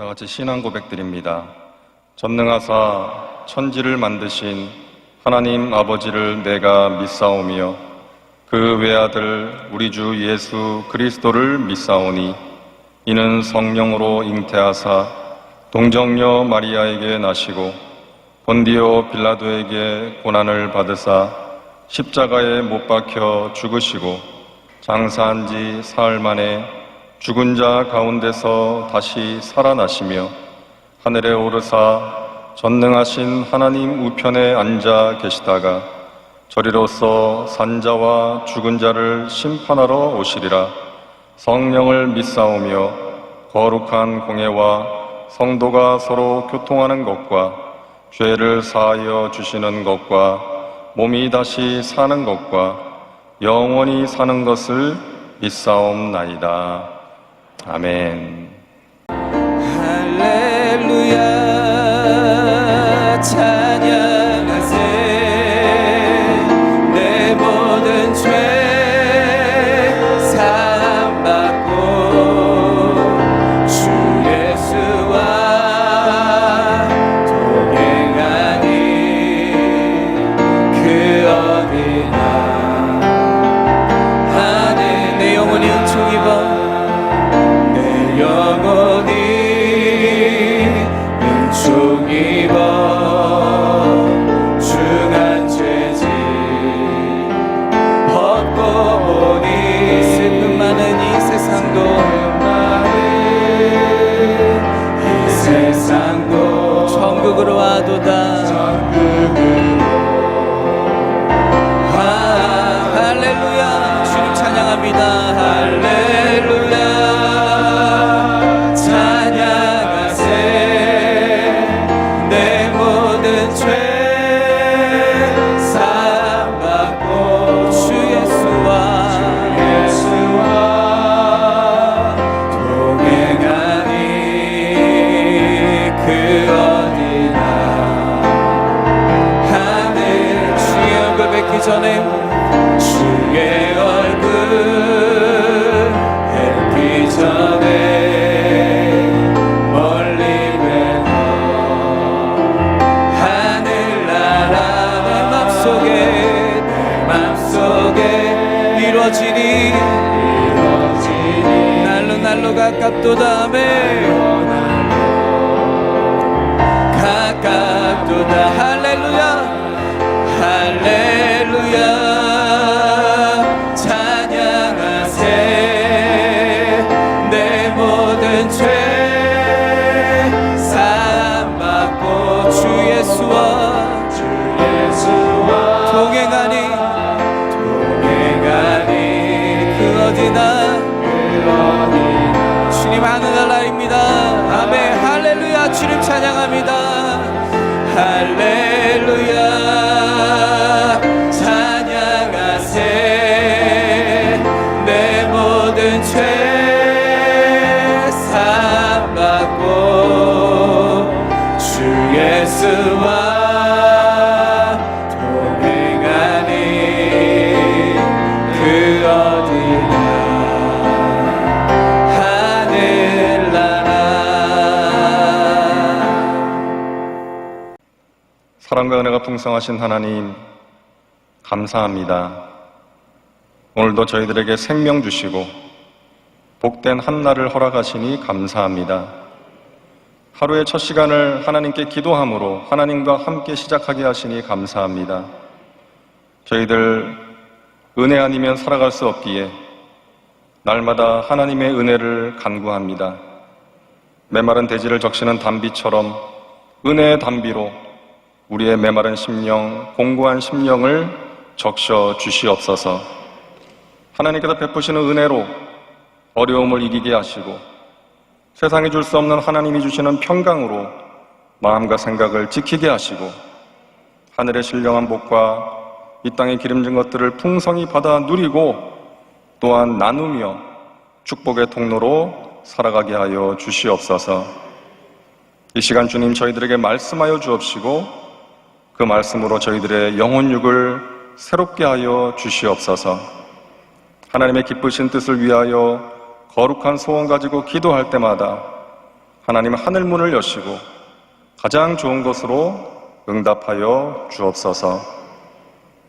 다 같이 신앙 고백드립니다. 전능하사 천지를 만드신 하나님 아버지를 내가 믿사오며 그 외아들 우리 주 예수 그리스도를 믿사오니 이는 성령으로 잉태하사 동정녀 마리아에게 나시고 본디오 빌라도에게 고난을 받으사 십자가에 못 박혀 죽으시고 장사한 지 사흘 만에 죽은 자 가운데서 다시 살아나시며 하늘에 오르사 전능하신 하나님 우편에 앉아 계시다가 저리로서 산자와 죽은 자를 심판하러 오시리라. 성령을 믿사오며 거룩한 공예와 성도가 서로 교통하는 것과 죄를 사하여 주시는 것과 몸이 다시 사는 것과 영원히 사는 것을 믿사옵나이다. 아멘. 할렐루야 찬양하세 내 모든 죄 사함받고 주 예수와 동행하니 그 어디나 하늘 내 영혼이 은총 입어 영원히 은총 입어 중한 죄짐 벗고 보니 슬픔 많은 이 세상도 천국으로 와도다. 할렐루야 주님 찬양합니다. 할렐루야 전에 주의 얼굴 뵙기 전에 멀리 뵈어 하늘나라 내 맘속에 이루어지니 날로 가깝도다. 가깝도다. 할렐루야 할렐루야 찬양하세 내 모든 죄 사함받고 주 예수와 동행하니 그 어디나 주님 하늘나라입니다. 아멘. 할렐루야 주님 찬양합니다. 할렐루야 찬양하세 내 모든 죄 사함받고 주 예수와 동행하니 그 어디나 하늘나라. 사랑과 은혜가 풍성하신 하나님 감사합니다. 오늘도 저희들에게 생명 주시고 복된 한날을 허락하시니 감사합니다. 하루의 첫 시간을 하나님께 기도함으로 하나님과 함께 시작하게 하시니 감사합니다. 저희들 은혜 아니면 살아갈 수 없기에 날마다 하나님의 은혜를 간구합니다. 메마른 대지를 적시는 단비처럼 은혜의 단비로 우리의 메마른 심령, 공고한 심령을 적셔 주시옵소서. 하나님께서 베푸시는 은혜로 어려움을 이기게 하시고 세상이 줄 수 없는 하나님이 주시는 평강으로 마음과 생각을 지키게 하시고 하늘의 신령한 복과 이 땅에 기름진 것들을 풍성히 받아 누리고 또한 나누며 축복의 통로로 살아가게 하여 주시옵소서. 이 시간 주님 저희들에게 말씀하여 주옵시고 그 말씀으로 저희들의 영혼육을 새롭게 하여 주시옵소서. 하나님의 기쁘신 뜻을 위하여 거룩한 소원 가지고 기도할 때마다 하나님 하늘 문을 여시고 가장 좋은 것으로 응답하여 주옵소서.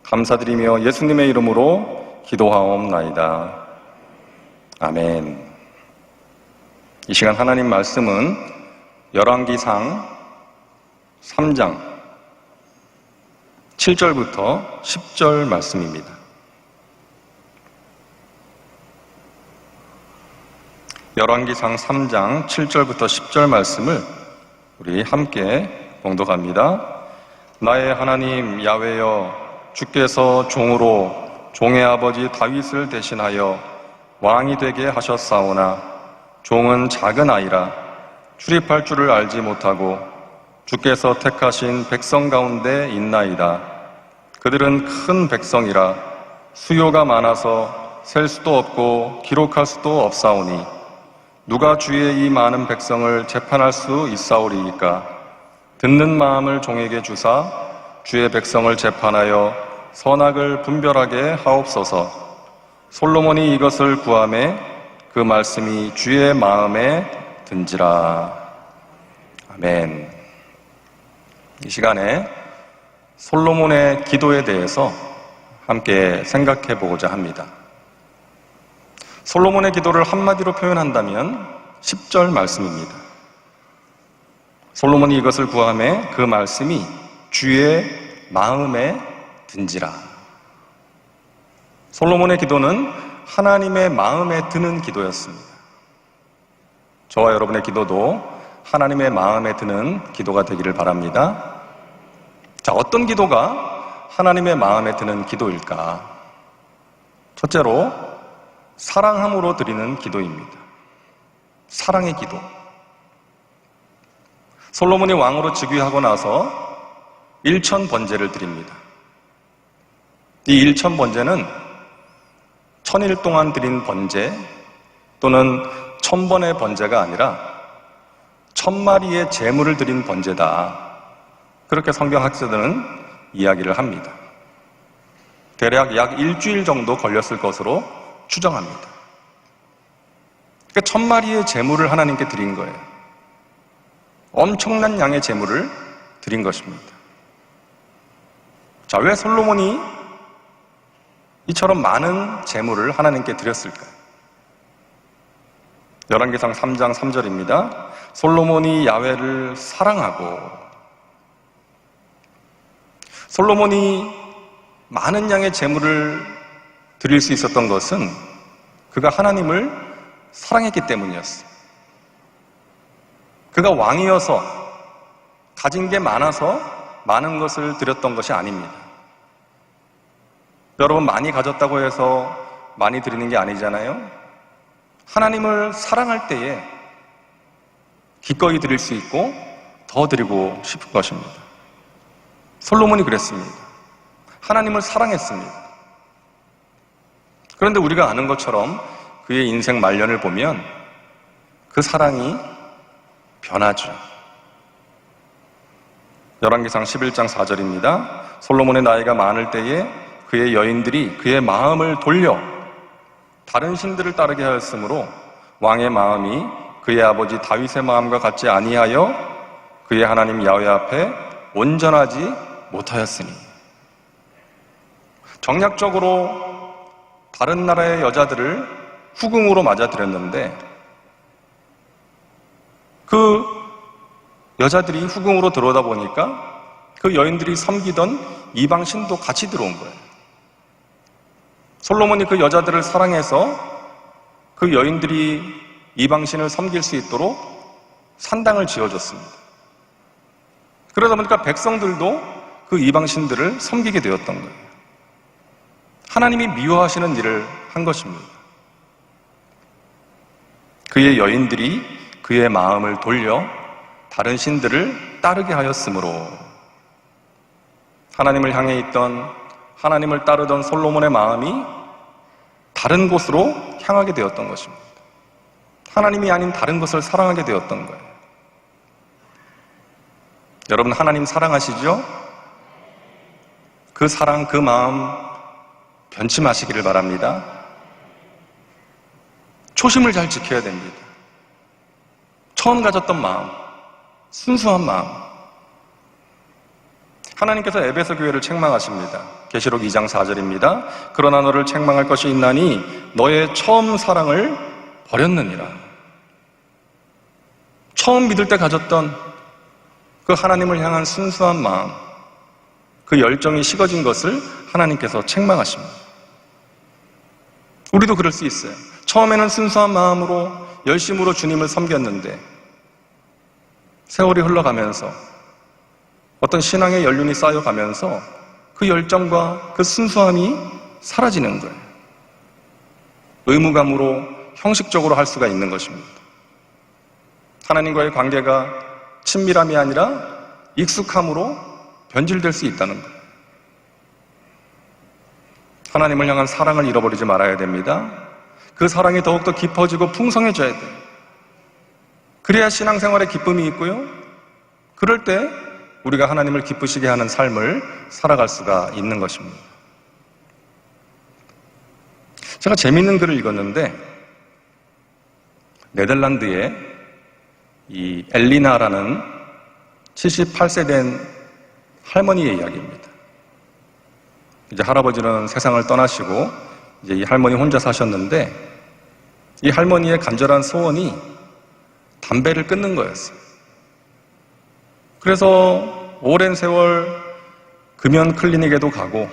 감사드리며 예수님의 이름으로 기도하옵나이다. 아멘. 이 시간 하나님 말씀은 열왕기상 3장 7절부터 10절 말씀입니다. 열왕기상 3장 7절부터 10절 말씀을 우리 함께 봉독합니다. 나의 하나님 야훼여, 주께서 종으로 종의 아버지 다윗을 대신하여 왕이 되게 하셨사오나 종은 작은 아이라 출입할 줄을 알지 못하고 주께서 택하신 백성 가운데 있나이다. 그들은 큰 백성이라 수요가 많아서 셀 수도 없고 기록할 수도 없사오니 누가 주의 이 많은 백성을 재판할 수 있사오리이까. 듣는 마음을 종에게 주사 주의 백성을 재판하여 선악을 분별하게 하옵소서. 솔로몬이 이것을 구하매 그 말씀이 주의 마음에 든지라. 아멘. 이 시간에 솔로몬의 기도에 대해서 함께 생각해 보고자 합니다. 솔로몬의 기도를 한마디로 표현한다면 10절 말씀입니다. 솔로몬이 이것을 구하매 그 말씀이 주의 마음에 든지라. 솔로몬의 기도는 하나님의 마음에 드는 기도였습니다. 저와 여러분의 기도도 하나님의 마음에 드는 기도가 되기를 바랍니다. 자, 어떤 기도가 하나님의 마음에 드는 기도일까? 첫째로 사랑함으로 드리는 기도입니다. 사랑의 기도. 솔로몬이 왕으로 즉위하고 나서 1000번제를 드립니다. 이 1000번제는 1000일 동안 드린 번제 또는 1000번의 번제가 아니라 1000마리의 제물을 드린 번제다. 그렇게 성경학자들은 이야기를 합니다. 대략 약 일주일 정도 걸렸을 것으로 추정합니다. 그러니까 1000마리의 제물을 하나님께 드린 거예요. 엄청난 양의 제물을 드린 것입니다. 자, 왜 솔로몬이 이처럼 많은 제물을 하나님께 드렸을까요? 열왕기상 3장 3절입니다. 솔로몬이 야훼를 사랑하고. 솔로몬이 많은 양의 제물을 드릴 수 있었던 것은 그가 하나님을 사랑했기 때문이었어요. 그가 왕이어서 가진 게 많아서 많은 것을 드렸던 것이 아닙니다. 여러분, 많이 가졌다고 해서 많이 드리는 게 아니잖아요. 하나님을 사랑할 때에 기꺼이 드릴 수 있고 더 드리고 싶은 것입니다. 솔로몬이 그랬습니다. 하나님을 사랑했습니다. 그런데 우리가 아는 것처럼 그의 인생 말년을 보면 그 사랑이 변하죠. 열왕기상 11장 4절입니다. 솔로몬의 나이가 많을 때에 그의 여인들이 그의 마음을 돌려 다른 신들을 따르게 하였으므로 왕의 마음이 그의 아버지 다윗의 마음과 같지 아니하여 그의 하나님 야훼 앞에 온전하지 못하였으니. 정략적으로 다른 나라의 여자들을 후궁으로 맞아들였는데 그 여자들이 후궁으로 들어오다 보니까 그 여인들이 섬기던 이방 신도 같이 들어온 거예요. 솔로몬이 그 여자들을 사랑해서 그 여인들이 이방신을 섬길 수 있도록 산당을 지어줬습니다. 그러다 보니까 백성들도 그 이방신들을 섬기게 되었던 거예요. 하나님이 미워하시는 일을 한 것입니다. 그의 여인들이 그의 마음을 돌려 다른 신들을 따르게 하였으므로 하나님을 향해 있던, 하나님을 따르던 솔로몬의 마음이 다른 곳으로 향하게 되었던 것입니다. 하나님이 아닌 다른 것을 사랑하게 되었던 거예요. 여러분, 하나님 사랑하시죠? 그 사랑, 그 마음 변치 마시기를 바랍니다. 초심을 잘 지켜야 됩니다. 처음 가졌던 마음, 순수한 마음. 하나님께서 에베소 교회를 책망하십니다. 계시록 2장 4절입니다. 그러나 너를 책망할 것이 있나니 너의 처음 사랑을 버렸느니라. 처음 믿을 때 가졌던 그 하나님을 향한 순수한 마음, 그 열정이 식어진 것을 하나님께서 책망하십니다. 우리도 그럴 수 있어요. 처음에는 순수한 마음으로 열심으로 주님을 섬겼는데 세월이 흘러가면서 어떤 신앙의 연륜이 쌓여가면서 그 열정과 그 순수함이 사라지는 거예요. 의무감으로 형식적으로 할 수가 있는 것입니다. 하나님과의 관계가 친밀함이 아니라 익숙함으로 변질될 수 있다는 거예요. 하나님을 향한 사랑을 잃어버리지 말아야 됩니다. 그 사랑이 더욱더 깊어지고 풍성해져야 돼요. 그래야 신앙생활에 기쁨이 있고요. 그럴 때 우리가 하나님을 기쁘시게 하는 삶을 살아갈 수가 있는 것입니다. 제가 재미있는 글을 읽었는데 네덜란드의 이 엘리나라는 78세 된 할머니의 이야기입니다. 이제 할아버지는 세상을 떠나시고 이제 이 할머니 혼자 사셨는데 이 할머니의 간절한 소원이 담배를 끊는 거였어요. 그래서 오랜 세월 금연 클리닉에도 가고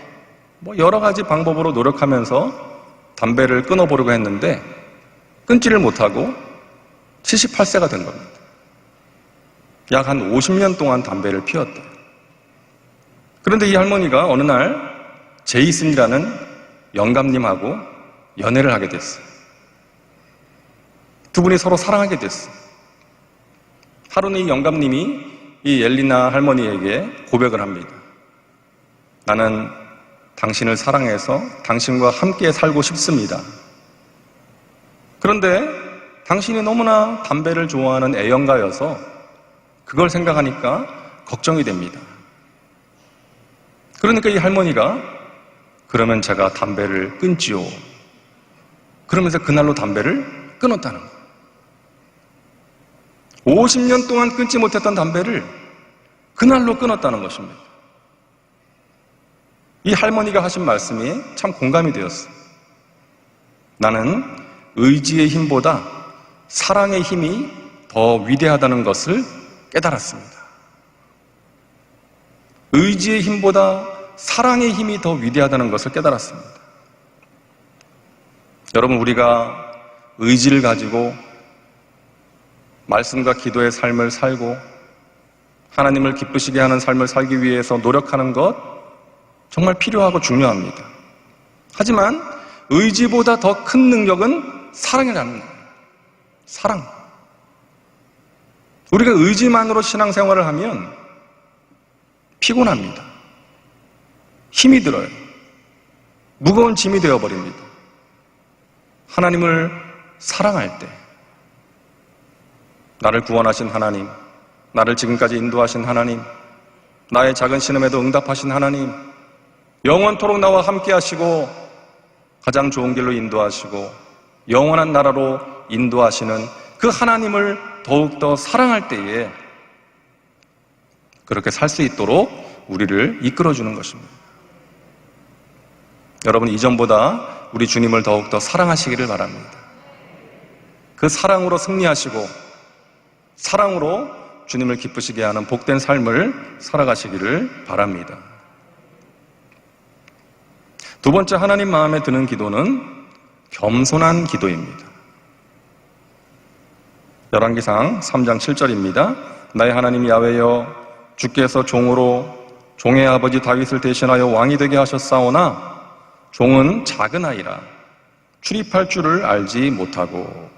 뭐 여러 가지 방법으로 노력하면서 담배를 끊어보려고 했는데 끊지를 못하고 78세가 된 겁니다. 약 한 50년 동안 담배를 피웠대요. 그런데 이 할머니가 어느 날 제이슨이라는 영감님하고 연애를 하게 됐어요. 두 분이 서로 사랑하게 됐어요. 하루는 이 영감님이 이 엘리나 할머니에게 고백을 합니다. 나는 당신을 사랑해서 당신과 함께 살고 싶습니다. 그런데 당신이 너무나 담배를 좋아하는 애연가여서 그걸 생각하니까 걱정이 됩니다. 그러니까 이 할머니가 그러면 제가 담배를 끊지요. 그러면서 그날로 담배를 끊었다는 거예요. 50년 동안 끊지 못했던 담배를 그날로 끊었다는 것입니다. 이 할머니가 하신 말씀이 참 공감이 되었어요. 나는 의지의 힘보다 사랑의 힘이 더 위대하다는 것을 깨달았습니다. 의지의 힘보다 사랑의 힘이 더 위대하다는 것을 깨달았습니다. 여러분, 우리가 의지를 가지고 말씀과 기도의 삶을 살고 하나님을 기쁘시게 하는 삶을 살기 위해서 노력하는 것 정말 필요하고 중요합니다. 하지만 의지보다 더 큰 능력은 사랑이라는 거예요. 사랑. 우리가 의지만으로 신앙생활을 하면 피곤합니다. 힘이 들어요. 무거운 짐이 되어버립니다. 하나님을 사랑할 때 나를 구원하신 하나님, 나를 지금까지 인도하신 하나님, 나의 작은 신음에도 응답하신 하나님, 영원토록 나와 함께 하시고 가장 좋은 길로 인도하시고 영원한 나라로 인도하시는 그 하나님을 더욱더 사랑할 때에 그렇게 살 수 있도록 우리를 이끌어주는 것입니다. 여러분, 이전보다 우리 주님을 더욱더 사랑하시기를 바랍니다. 그 사랑으로 승리하시고 사랑으로 주님을 기쁘시게 하는 복된 삶을 살아가시기를 바랍니다. 두 번째, 하나님 마음에 드는 기도는 겸손한 기도입니다. 열왕기상 3장 7절입니다. 나의 하나님 야훼여, 주께서 종의 아버지 다윗을 대신하여 왕이 되게 하셨사오나 종은 작은 아이라 출입할 줄을 알지 못하고.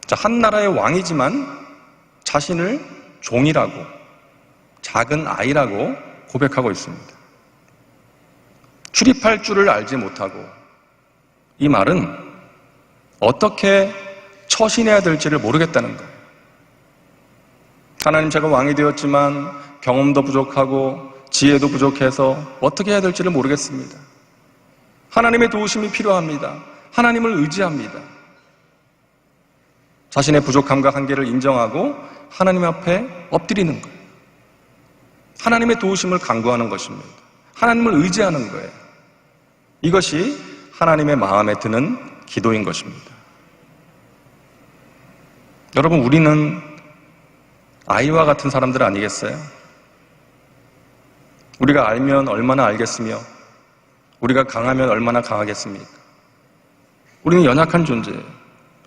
자, 한 나라의 왕이지만 자신을 종이라고, 작은 아이라고 고백하고 있습니다. 출입할 줄을 알지 못하고. 이 말은 어떻게 처신해야 될지를 모르겠다는 거예요. 하나님, 제가 왕이 되었지만 경험도 부족하고 지혜도 부족해서 어떻게 해야 될지를 모르겠습니다. 하나님의 도우심이 필요합니다. 하나님을 의지합니다. 자신의 부족함과 한계를 인정하고 하나님 앞에 엎드리는 거예요. 하나님의 도우심을 간구하는 것입니다. 하나님을 의지하는 거예요. 이것이 하나님의 마음에 드는 기도인 것입니다. 여러분, 우리는 아이와 같은 사람들 아니겠어요? 우리가 알면 얼마나 알겠으며 우리가 강하면 얼마나 강하겠습니까? 우리는 연약한 존재예요.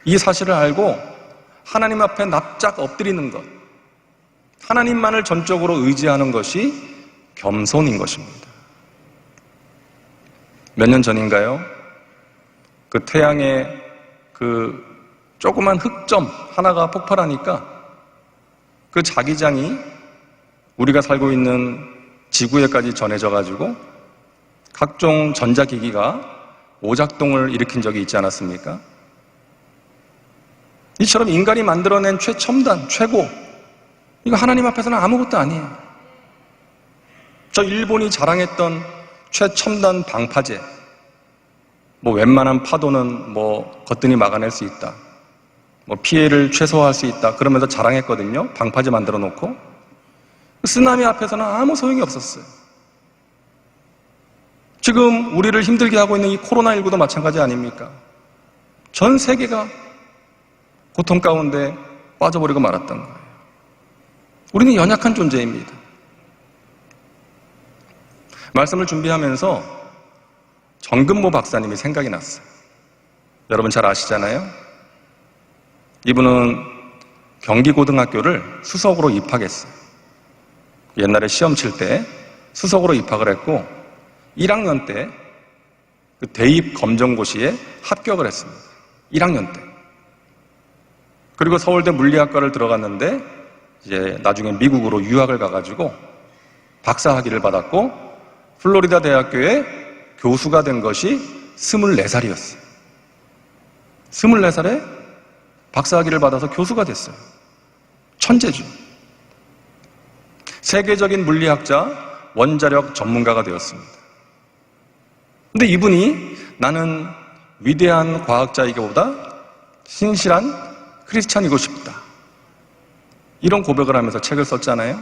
이 사실을 알고 하나님 앞에 납작 엎드리는 것, 하나님만을 전적으로 의지하는 것이 겸손인 것입니다. 몇 년 전인가요? 그 태양의 그 조그만 흑점 하나가 폭발하니까 그 자기장이 우리가 살고 있는 지구에까지 전해져 가지고 각종 전자기기가 오작동을 일으킨 적이 있지 않았습니까? 이처럼 인간이 만들어낸 최첨단, 최고, 이거 하나님 앞에서는 아무것도 아니에요. 저 일본이 자랑했던 최첨단 방파제, 웬만한 파도는 거뜬히 막아낼 수 있다, 피해를 최소화할 수 있다, 그러면서 자랑했거든요. 방파제 만들어 놓고. 쓰나미 앞에서는 아무 소용이 없었어요. 지금 우리를 힘들게 하고 있는 이 코로나19도 마찬가지 아닙니까? 전 세계가 고통 가운데 빠져버리고 말았던 거예요. 우리는 연약한 존재입니다. 말씀을 준비하면서 정근모 박사님이 생각이 났어요. 여러분 잘 아시잖아요? 이분은 경기고등학교를 수석으로 입학했어요. 옛날에 시험 칠 때 수석으로 입학을 했고 1학년 때 그 대입 검정고시에 합격을 했습니다. 1학년 때. 그리고 서울대 물리학과를 들어갔는데 이제 나중에 미국으로 유학을 가가지고 박사학위를 받았고 플로리다 대학교에 교수가 된 것이 24살이었어요. 24살에 박사학위를 받아서 교수가 됐어요. 천재죠. 세계적인 물리학자, 원자력 전문가가 되었습니다. 근데 이분이 나는 위대한 과학자이기보다 신실한 크리스찬이고 싶다, 이런 고백을 하면서 책을 썼잖아요.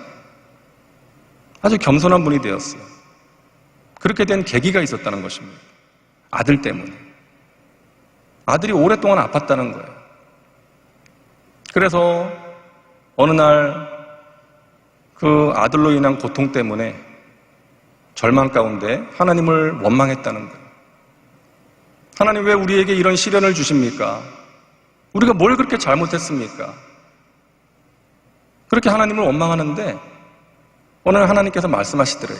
아주 겸손한 분이 되었어요. 그렇게 된 계기가 있었다는 것입니다. 아들 때문에. 아들이 오랫동안 아팠다는 거예요. 그래서 어느 날 그 아들로 인한 고통 때문에 절망 가운데 하나님을 원망했다는 거예요. 하나님, 왜 우리에게 이런 시련을 주십니까? 우리가 뭘 그렇게 잘못했습니까? 그렇게 하나님을 원망하는데 오늘 하나님께서 말씀하시더래요.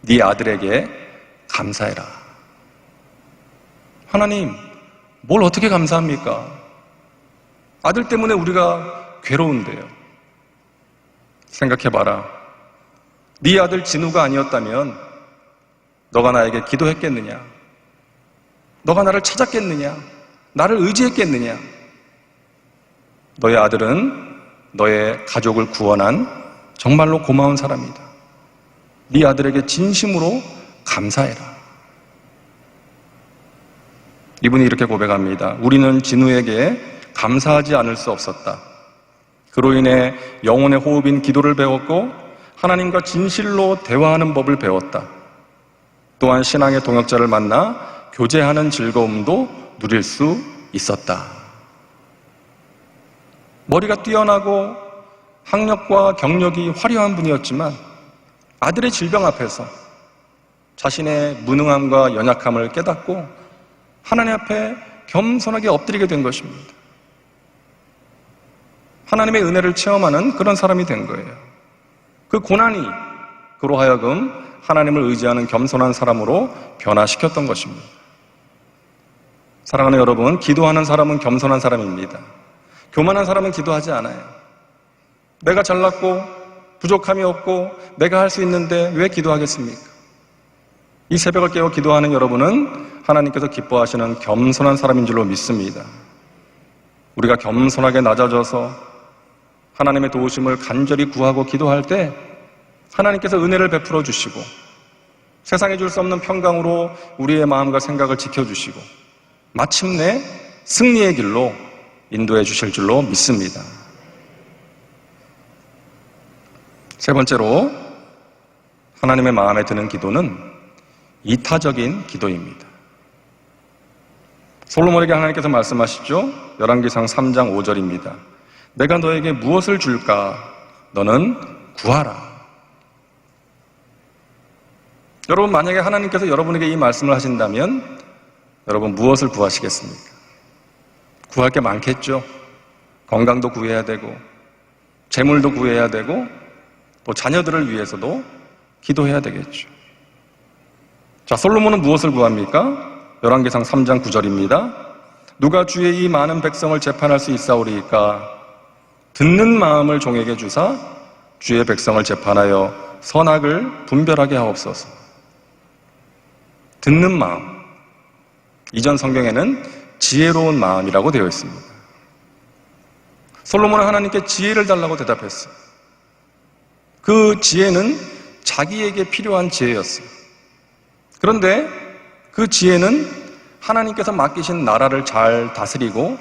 네 아들에게 감사해라. 하나님, 뭘 어떻게 감사합니까? 아들 때문에 우리가 괴로운데요. 생각해봐라. 네 아들 진우가 아니었다면 너가 나에게 기도했겠느냐? 너가 나를 찾았겠느냐? 나를 의지했겠느냐? 너의 아들은 너의 가족을 구원한 정말로 고마운 사람이다. 네 아들에게 진심으로 감사해라. 이분이 이렇게 고백합니다. 우리는 진우에게 감사하지 않을 수 없었다. 그로 인해 영혼의 호흡인 기도를 배웠고 하나님과 진실로 대화하는 법을 배웠다. 또한 신앙의 동역자를 만나 교제하는 즐거움도 누릴 수 있었다. 머리가 뛰어나고 학력과 경력이 화려한 분이었지만 아들의 질병 앞에서 자신의 무능함과 연약함을 깨닫고 하나님 앞에 겸손하게 엎드리게 된 것입니다. 하나님의 은혜를 체험하는 그런 사람이 된 거예요. 그 고난이 그로 하여금 하나님을 의지하는 겸손한 사람으로 변화시켰던 것입니다. 사랑하는 여러분, 기도하는 사람은 겸손한 사람입니다. 교만한 사람은 기도하지 않아요. 내가 잘났고 부족함이 없고 내가 할 수 있는데 왜 기도하겠습니까? 이 새벽을 깨워 기도하는 여러분은 하나님께서 기뻐하시는 겸손한 사람인 줄로 믿습니다. 우리가 겸손하게 낮아져서 하나님의 도우심을 간절히 구하고 기도할 때 하나님께서 은혜를 베풀어 주시고 세상에 줄 수 없는 평강으로 우리의 마음과 생각을 지켜주시고 마침내 승리의 길로 인도해 주실 줄로 믿습니다. 세 번째로 하나님의 마음에 드는 기도는 이타적인 기도입니다. 솔로몬에게 하나님께서 말씀하시죠. 열왕기상 3장 5절입니다. 내가 너에게 무엇을 줄까? 너는 구하라. 여러분, 만약에 하나님께서 여러분에게 이 말씀을 하신다면 여러분 무엇을 구하시겠습니까? 구할 게 많겠죠. 건강도 구해야 되고 재물도 구해야 되고 또 자녀들을 위해서도 기도해야 되겠죠. 자, 솔로몬은 무엇을 구합니까? 열왕기상 3장 9절입니다. 누가 주의 이 많은 백성을 재판할 수 있사오리이까? 듣는 마음을 종에게 주사 주의 백성을 재판하여 선악을 분별하게 하옵소서. 듣는 마음. 이전 성경에는 지혜로운 마음이라고 되어 있습니다. 솔로몬은 하나님께 지혜를 달라고 대답했어요. 그 지혜는 자기에게 필요한 지혜였어요. 그런데 그 지혜는 하나님께서 맡기신 나라를 잘 다스리고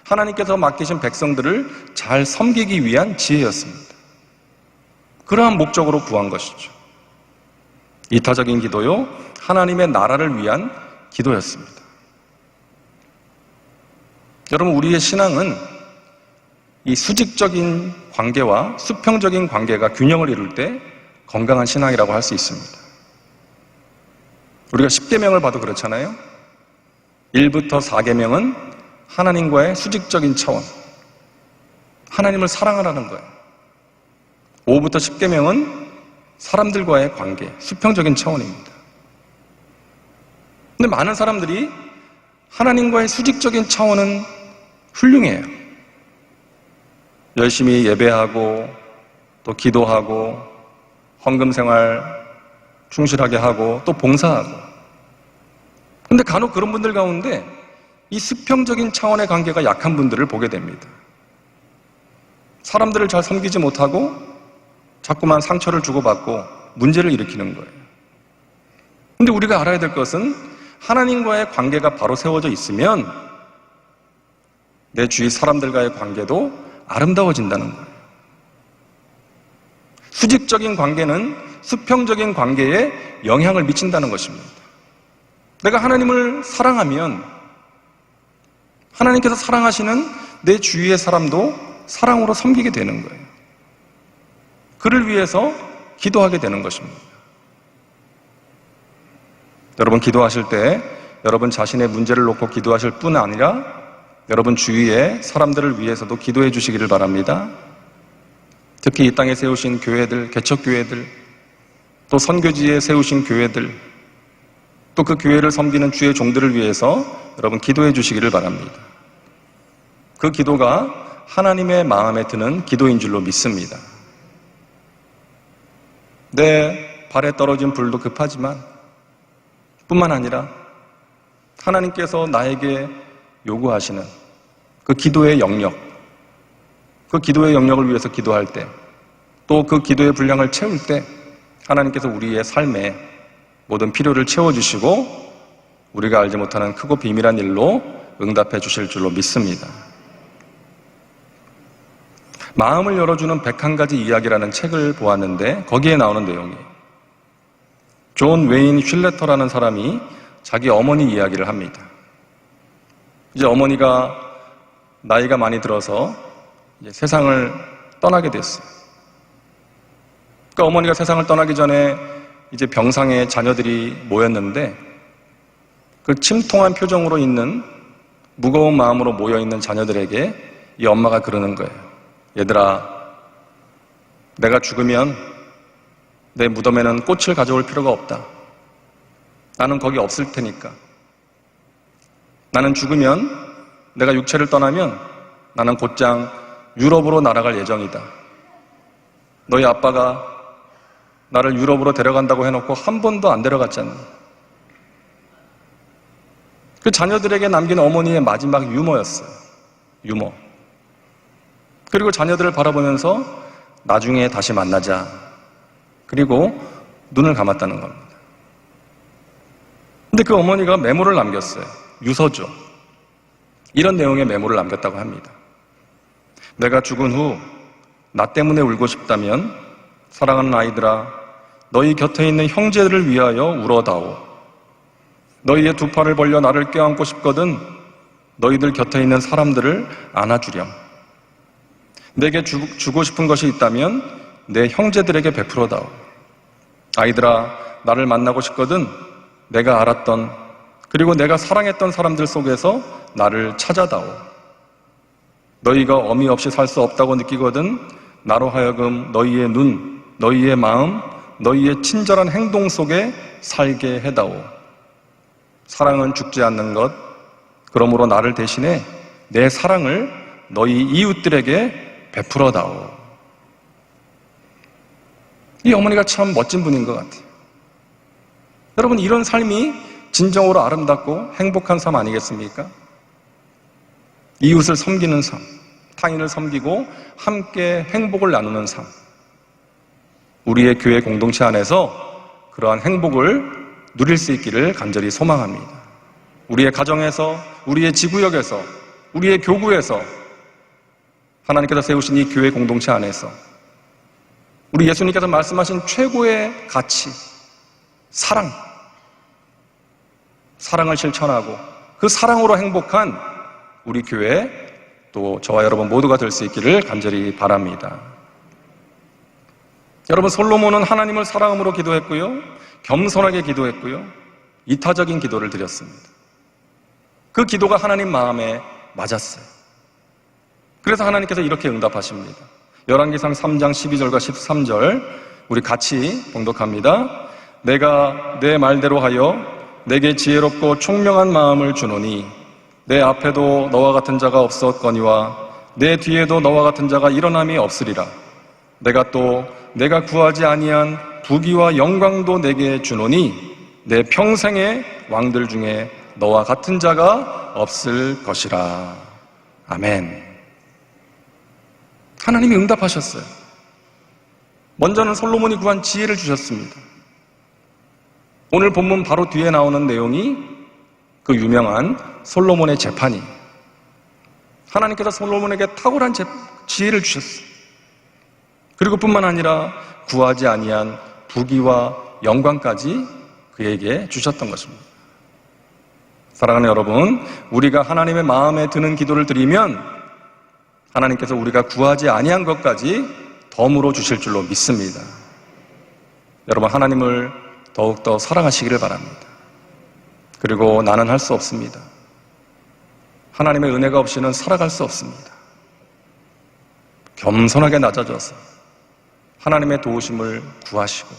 하나님께서 맡기신 백성들을 잘 섬기기 위한 지혜였습니다. 그러한 목적으로 구한 것이죠. 이타적인 기도요, 하나님의 나라를 위한 기도였습니다. 여러분, 우리의 신앙은 이 수직적인 관계와 수평적인 관계가 균형을 이룰 때 건강한 신앙이라고 할 수 있습니다. 우리가 10계명을 봐도 그렇잖아요. 1부터 4계명은 하나님과의 수직적인 차원, 하나님을 사랑하라는 거예요. 5부터 10계명은 사람들과의 관계, 수평적인 차원입니다. 근데 많은 사람들이 하나님과의 수직적인 차원은 훌륭해요. 열심히 예배하고 또 기도하고 헌금 생활 충실하게 하고 또 봉사하고. 근데 간혹 그런 분들 가운데 이 수평적인 차원의 관계가 약한 분들을 보게 됩니다. 사람들을 잘 섬기지 못하고 자꾸만 상처를 주고받고 문제를 일으키는 거예요. 근데 우리가 알아야 될 것은 하나님과의 관계가 바로 세워져 있으면 내 주위 사람들과의 관계도 아름다워진다는 거예요. 수직적인 관계는 수평적인 관계에 영향을 미친다는 것입니다. 내가 하나님을 사랑하면 하나님께서 사랑하시는 내 주위의 사람도 사랑으로 섬기게 되는 거예요. 그를 위해서 기도하게 되는 것입니다. 여러분, 기도하실 때 여러분 자신의 문제를 놓고 기도하실 뿐 아니라 여러분 주위의 사람들을 위해서도 기도해 주시기를 바랍니다. 특히 이 땅에 세우신 교회들, 개척교회들, 또 선교지에 세우신 교회들, 또 그 교회를 섬기는 주의 종들을 위해서 여러분 기도해 주시기를 바랍니다. 그 기도가 하나님의 마음에 드는 기도인 줄로 믿습니다. 내 발에 떨어진 불도 급하지만 뿐만 아니라 하나님께서 나에게 요구하시는 그 기도의 영역, 그 기도의 영역을 위해서 기도할 때, 또 그 기도의 분량을 채울 때 하나님께서 우리의 삶에 모든 필요를 채워주시고 우리가 알지 못하는 크고 비밀한 일로 응답해 주실 줄로 믿습니다. 마음을 열어주는 101가지 이야기라는 책을 보았는데 거기에 나오는 내용이에요. 존 웨인 휠레터라는 사람이 자기 어머니 이야기를 합니다. 이제 어머니가 나이가 많이 들어서 이제 세상을 떠나게 됐어요. 그러니까 어머니가 세상을 떠나기 전에 이제 병상에 자녀들이 모였는데 그 침통한 표정으로 있는 무거운 마음으로 모여있는 자녀들에게 이 엄마가 그러는 거예요. 얘들아, 내가 죽으면 내 무덤에는 꽃을 가져올 필요가 없다. 나는 거기 없을 테니까. 나는 죽으면 내가 육체를 떠나면 나는 곧장 유럽으로 날아갈 예정이다. 너희 아빠가 나를 유럽으로 데려간다고 해놓고 한 번도 안 데려갔잖아. 그 자녀들에게 남긴 어머니의 마지막 유머였어요. 유머. 그리고 자녀들을 바라보면서 나중에 다시 만나자. 그리고 눈을 감았다는 겁니다. 근데 그 어머니가 메모를 남겼어요. 유서죠. 이런 내용의 메모를 남겼다고 합니다. 내가 죽은 후 나 때문에 울고 싶다면 사랑하는 아이들아, 너희 곁에 있는 형제들을 위하여 울어다오. 너희의 두 팔을 벌려 나를 껴안고 싶거든 너희들 곁에 있는 사람들을 안아주렴. 내게 주고 싶은 것이 있다면 내 형제들에게 베풀어다오. 아이들아, 나를 만나고 싶거든 내가 알았던 그리고 내가 사랑했던 사람들 속에서 나를 찾아다오. 너희가 어미 없이 살 수 없다고 느끼거든 나로 하여금 너희의 눈, 너희의 마음, 너희의 친절한 행동 속에 살게 해다오. 사랑은 죽지 않는 것, 그러므로 나를 대신해 내 사랑을 너희 이웃들에게 베풀어다오. 이 어머니가 참 멋진 분인 것 같아요. 여러분, 이런 삶이 진정으로 아름답고 행복한 삶 아니겠습니까? 이웃을 섬기는 삶, 타인을 섬기고 함께 행복을 나누는 삶. 우리의 교회 공동체 안에서 그러한 행복을 누릴 수 있기를 간절히 소망합니다. 우리의 가정에서, 우리의 지구역에서, 우리의 교구에서 하나님께서 세우신 이 교회 공동체 안에서 우리 예수님께서 말씀하신 최고의 가치, 사랑을 실천하고 그 사랑으로 행복한 우리 교회, 또 저와 여러분 모두가 될 수 있기를 간절히 바랍니다. 여러분, 솔로몬은 하나님을 사랑함으로 기도했고요, 겸손하게 기도했고요, 이타적인 기도를 드렸습니다. 그 기도가 하나님 마음에 맞았어요. 그래서 하나님께서 이렇게 응답하십니다. 열왕기상 3장 12절과 13절 우리 같이 봉독합니다. 내가 내 말대로 하여 내게 지혜롭고 총명한 마음을 주노니 내 앞에도 너와 같은 자가 없었거니와 내 뒤에도 너와 같은 자가 일어남이 없으리라. 내가 구하지 아니한 부귀와 영광도 내게 주노니 내 평생의 왕들 중에 너와 같은 자가 없을 것이라. 아멘. 하나님이 응답하셨어요. 먼저는 솔로몬이 구한 지혜를 주셨습니다. 오늘 본문 바로 뒤에 나오는 내용이 그 유명한 솔로몬의 재판이, 하나님께서 솔로몬에게 탁월한 지혜를 주셨어요. 그리고 뿐만 아니라 구하지 아니한 부귀와 영광까지 그에게 주셨던 것입니다. 사랑하는 여러분, 우리가 하나님의 마음에 드는 기도를 드리면 하나님께서 우리가 구하지 아니한 것까지 덤으로 주실 줄로 믿습니다. 여러분, 하나님을 더욱더 사랑하시기를 바랍니다. 그리고 나는 할 수 없습니다. 하나님의 은혜가 없이는 살아갈 수 없습니다. 겸손하게 낮아져서 하나님의 도우심을 구하시고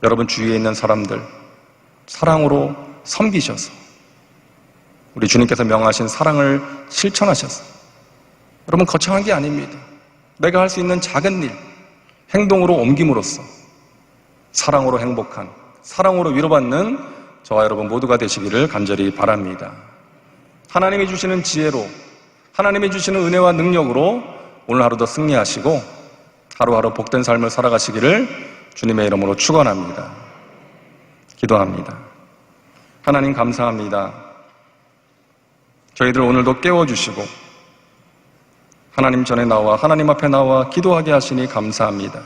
여러분 주위에 있는 사람들 사랑으로 섬기셔서 우리 주님께서 명하신 사랑을 실천하셔서, 여러분 거창한 게 아닙니다. 내가 할 수 있는 작은 일, 행동으로 옮김으로써 사랑으로 행복한, 사랑으로 위로받는 저와 여러분 모두가 되시기를 간절히 바랍니다. 하나님이 주시는 지혜로, 하나님이 주시는 은혜와 능력으로 오늘 하루도 승리하시고 하루하루 복된 삶을 살아가시기를 주님의 이름으로 축원합니다. 기도합니다. 하나님 감사합니다. 저희들 오늘도 깨워주시고 하나님 전에 나와 하나님 앞에 나와 기도하게 하시니 감사합니다.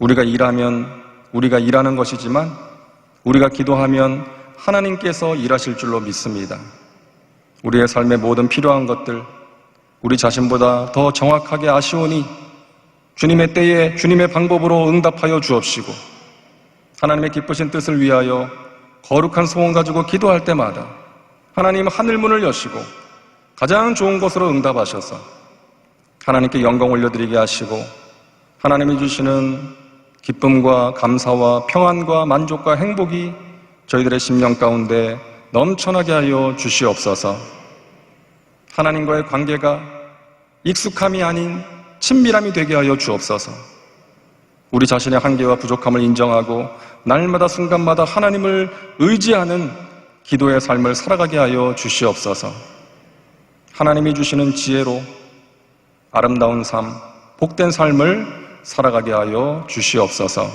우리가 일하는 것이지만 우리가 기도하면 하나님께서 일하실 줄로 믿습니다. 우리의 삶의 모든 필요한 것들 우리 자신보다 더 정확하게 아시오니 주님의 때에 주님의 방법으로 응답하여 주옵시고 하나님의 기쁘신 뜻을 위하여 거룩한 소원 가지고 기도할 때마다 하나님 하늘문을 여시고 가장 좋은 것으로 응답하셔서 하나님께 영광 올려드리게 하시고 하나님이 주시는 기쁨과 감사와 평안과 만족과 행복이 저희들의 심령 가운데 넘쳐나게 하여 주시옵소서. 하나님과의 관계가 익숙함이 아닌 친밀함이 되게 하여 주옵소서. 우리 자신의 한계와 부족함을 인정하고 날마다 순간마다 하나님을 의지하는 기도의 삶을 살아가게 하여 주시옵소서. 하나님이 주시는 지혜로 아름다운 삶, 복된 삶을 살아가게 하여 주시옵소서.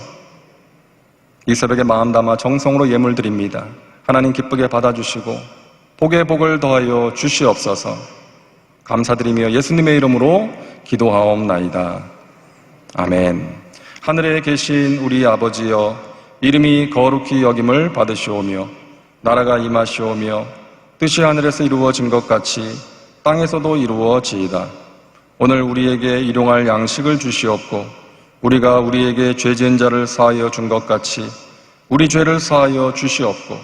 이 새벽에 마음 담아 정성으로 예물 드립니다. 하나님 기쁘게 받아주시고 복의 복을 더하여 주시옵소서. 감사드리며 예수님의 이름으로 기도하옵나이다. 아멘. 하늘에 계신 우리 아버지여, 이름이 거룩히 여김을 받으시오며 나라가 임하시오며 뜻이 하늘에서 이루어진 것 같이 땅에서도 이루어지이다. 오늘 우리에게 일용할 양식을 주시옵고 우리가 우리에게 죄 지은 자를 사하여 준 것 같이 우리 죄를 사하여 주시옵고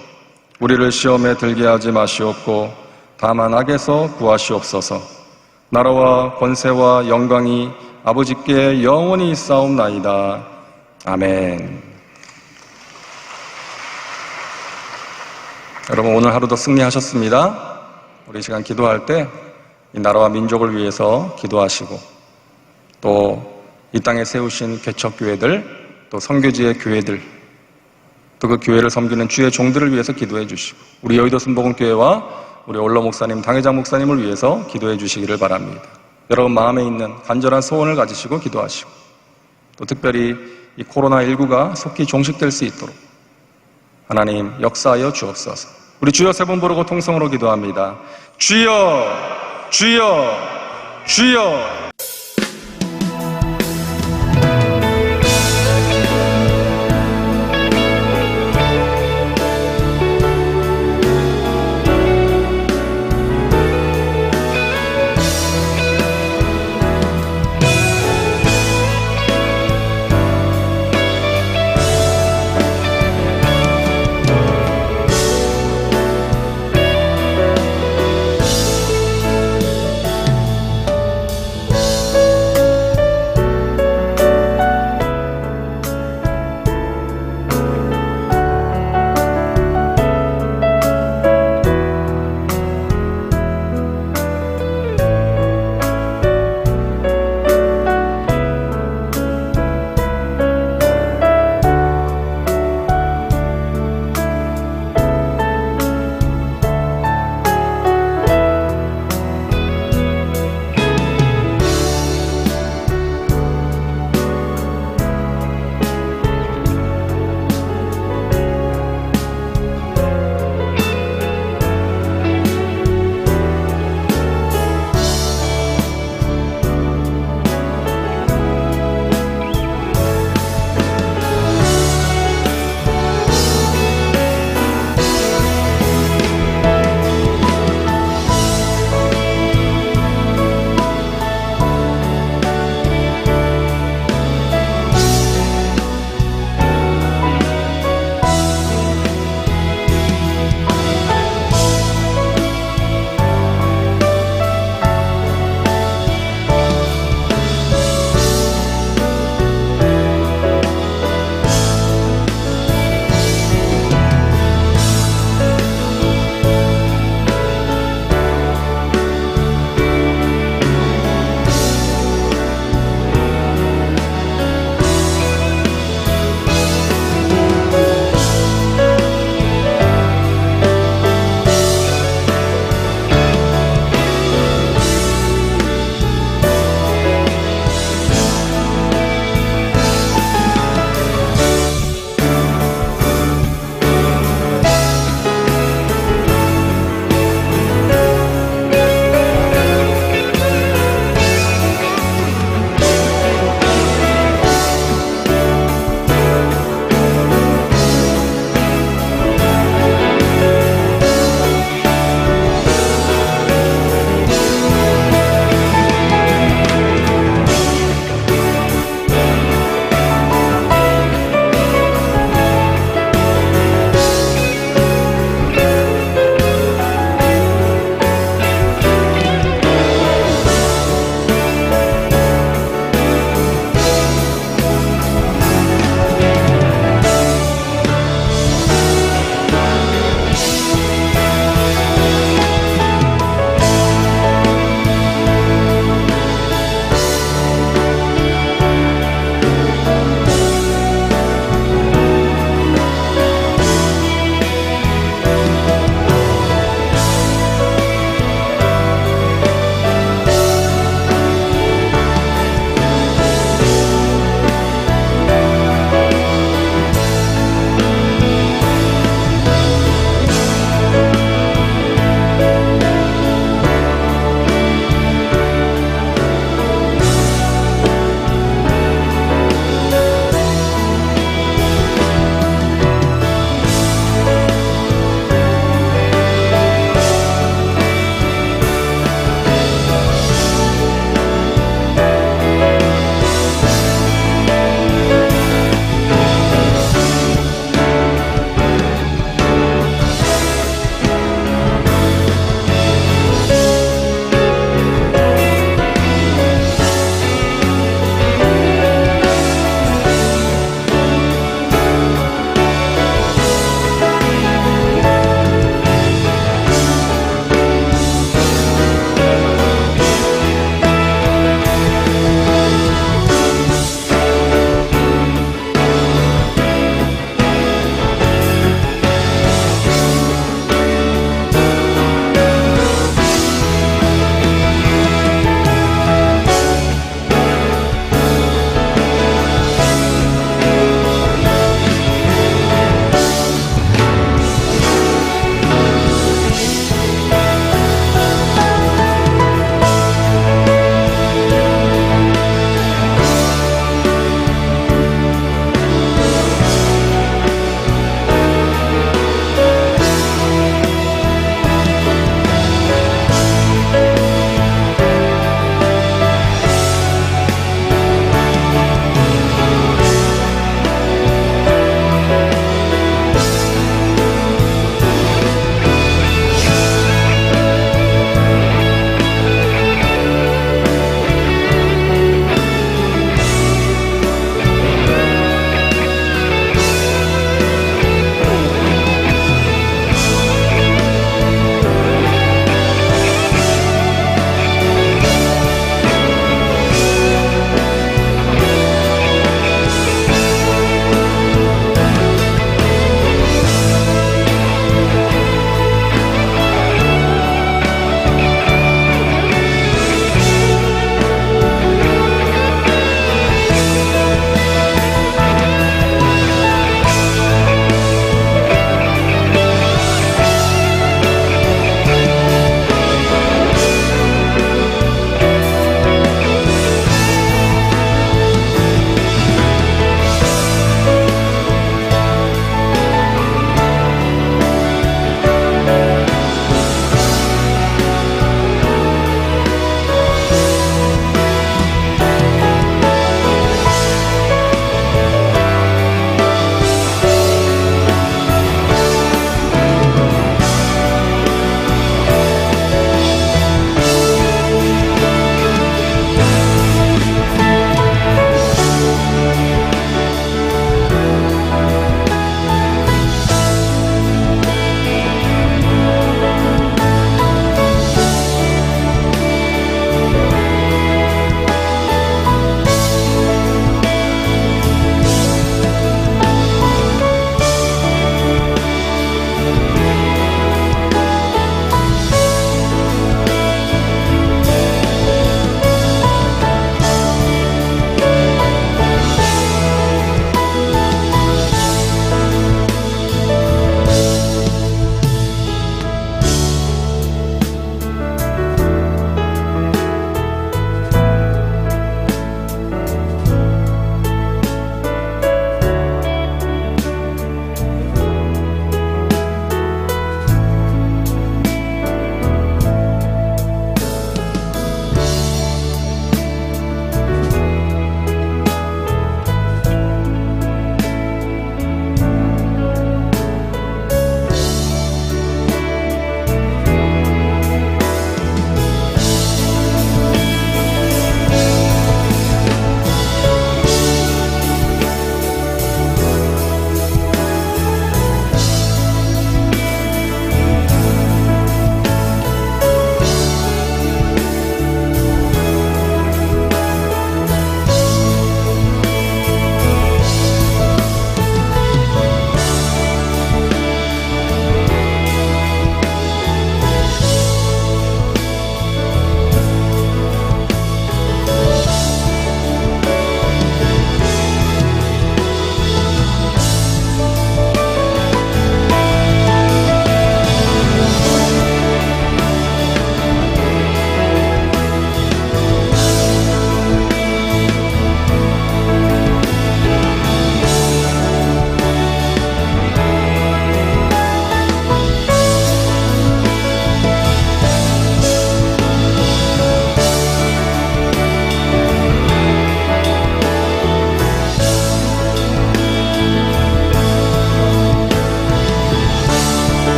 우리를 시험에 들게 하지 마시옵고 다만 악에서 구하시옵소서. 나라와 권세와 영광이 아버지께 영원히 있사옵나이다. 아멘. 여러분, 오늘 하루도 승리하셨습니다. 우리 시간 기도할 때 이 나라와 민족을 위해서 기도하시고 또 이 땅에 세우신 개척교회들, 또 선교지의 교회들, 또 그 교회를 섬기는 주의 종들을 위해서 기도해 주시고 우리 여의도 순복음교회와 우리 올로 목사님, 당회장 목사님을 위해서 기도해 주시기를 바랍니다. 여러분 마음에 있는 간절한 소원을 가지시고 기도하시고 또 특별히 이 코로나19가 속히 종식될 수 있도록 하나님 역사하여 주옵소서. 우리 주여 세 번 부르고 통성으로 기도합니다. 주여, 주여, 주여.